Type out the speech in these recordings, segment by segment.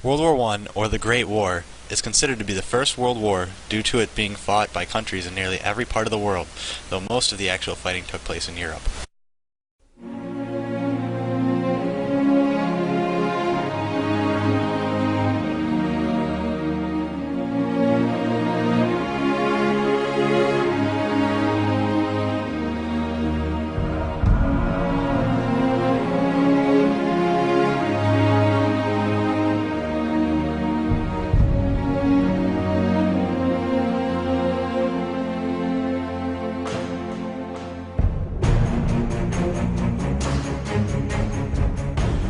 World War I, or the Great War, is considered to be the first world war due to it being fought by countries in nearly every part of the world, though most of the actual fighting took place in Europe.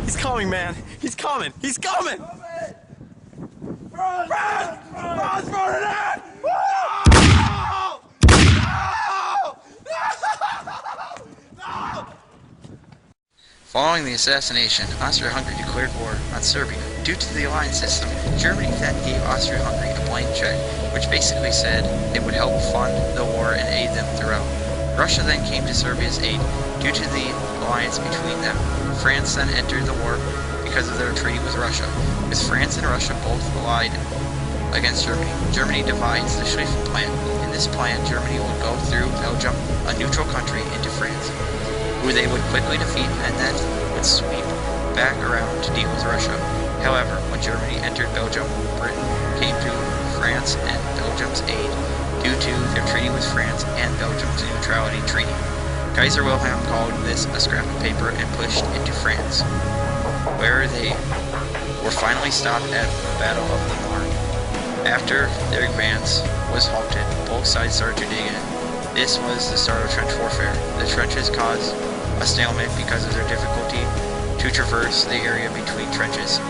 He's coming, man. He's coming. He's coming. Following the assassination, Austria-Hungary declared war on Serbia. Due to the alliance system, Germany then gave Austria-Hungary a blank check, which basically said it would help fund the war and aid them throughout. Russia then came to Serbia's aid due to the alliance between them. France then entered the war because of their treaty with Russia. With France and Russia both allied against Germany, Germany divides the Schlieffen Plan. In this plan, Germany would go through Belgium, a neutral country, into France, who they would quickly defeat and then would sweep back around to deal with Russia. However, when Germany entered Belgium, Britain came to France and Belgium's aid due to their treaty with France and Belgium's neutrality treaty. Kaiser Wilhelm called this a scrap of paper and pushed into France, where they were finally stopped at the Battle of the Marne. After their advance was halted, both sides started to dig in. This was the start of trench warfare. The trenches caused a stalemate because of their difficulty to traverse the area between trenches,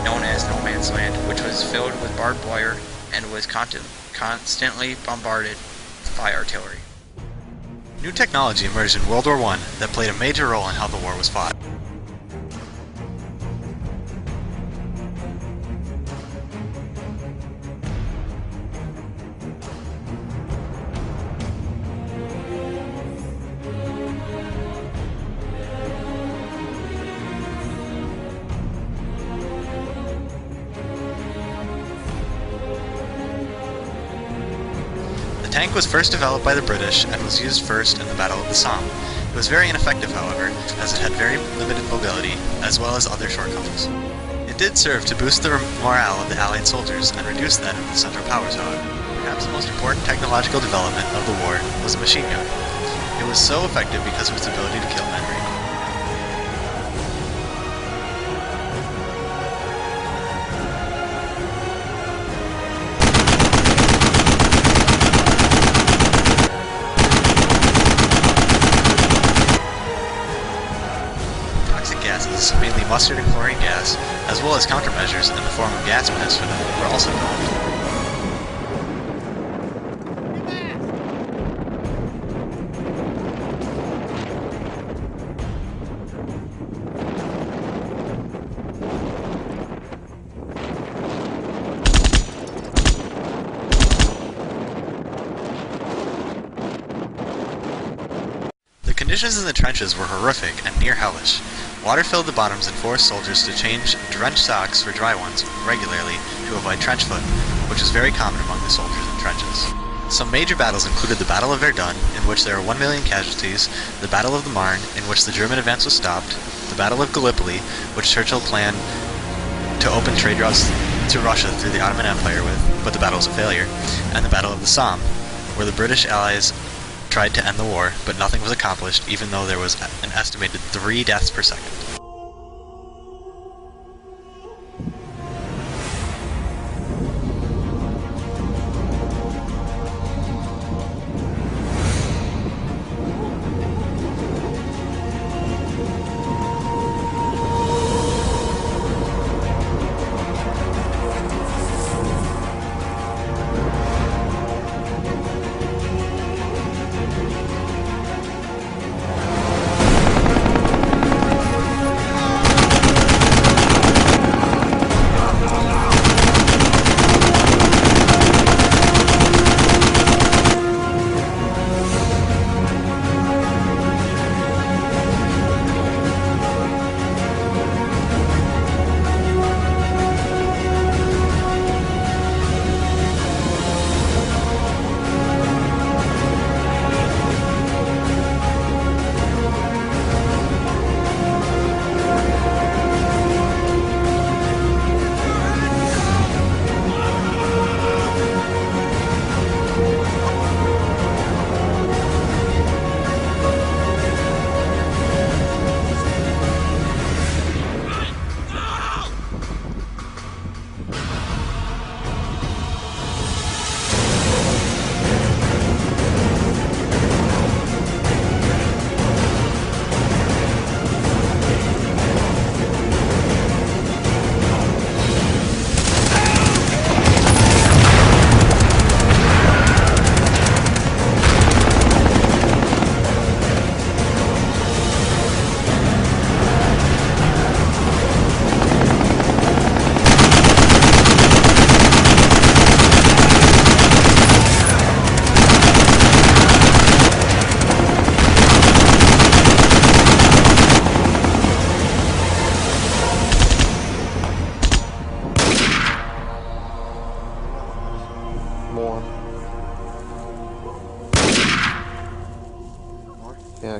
known as no man's land, which was filled with barbed wire and was constantly bombarded by artillery. New technology emerged in World War I that played a major role in how the war was fought. The tank was first developed by the British and was used first in the Battle of the Somme. It was very ineffective, however, as it had very limited mobility, as well as other shortcomings. It did serve to boost the morale of the Allied soldiers and reduce that of the Central Powers, however. Perhaps the most important technological development of the war was the machine gun. It was so effective because of its ability to kill men rapidly. Gases, mainly mustard and chlorine gas, as well as countermeasures in the form of gas masks for them, were also developed. The conditions in the trenches were horrific and near hellish. Water filled the bottoms and forced soldiers to change drenched socks for dry ones regularly to avoid trench foot, which was very common among the soldiers in trenches. Some major battles included the Battle of Verdun, in which there were 1 million casualties, the Battle of the Marne, in which the German advance was stopped, the Battle of Gallipoli, which Churchill planned to open trade routes to Russia through the Ottoman Empire with, but the battle was a failure, and the Battle of the Somme, where the British allies tried to end the war, but nothing was accomplished, even though there was an estimated 3 deaths per second.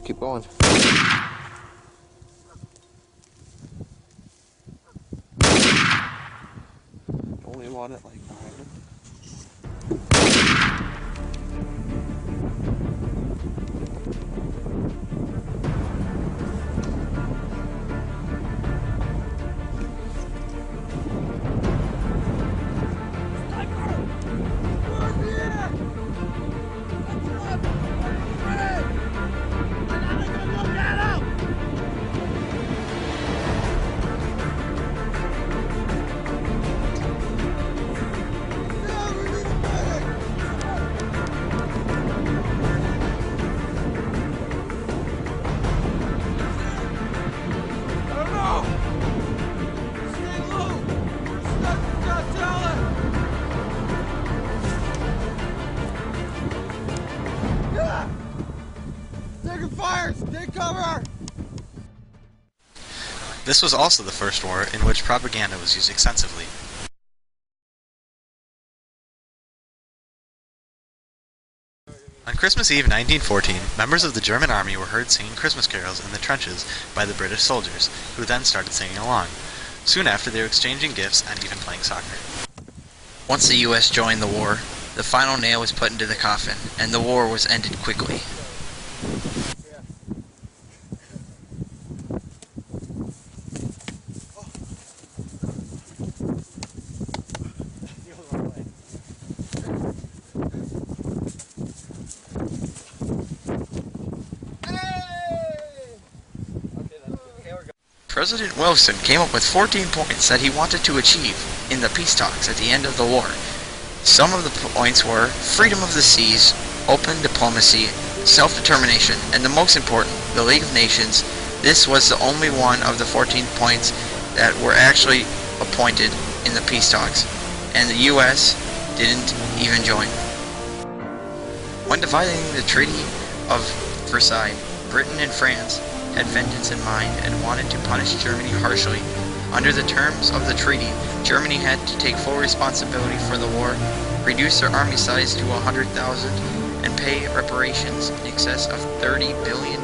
keep going. Only want it like behind him. Take cover! This was also the first war in which propaganda was used extensively. On Christmas Eve 1914, members of the German army were heard singing Christmas carols in the trenches by the British soldiers, who then started singing along. Soon after, they were exchanging gifts and even playing soccer. Once the U.S. joined the war, the final nail was put into the coffin, and the war was ended quickly. President Wilson came up with 14 points that he wanted to achieve in the peace talks at the end of the war. Some of the points were freedom of the seas, open diplomacy, self-determination, and the most important, the League of Nations. This was the only one of the 14 points that were actually appointed in the peace talks, and the U.S. didn't even join. When dividing the Treaty of Versailles, Britain and France had vengeance in mind and wanted to punish Germany harshly. Under the terms of the treaty, Germany had to take full responsibility for the war, reduce their army size to 100,000, and pay reparations in excess of $30 billion.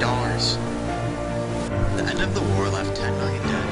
The end of the war left 10 million dead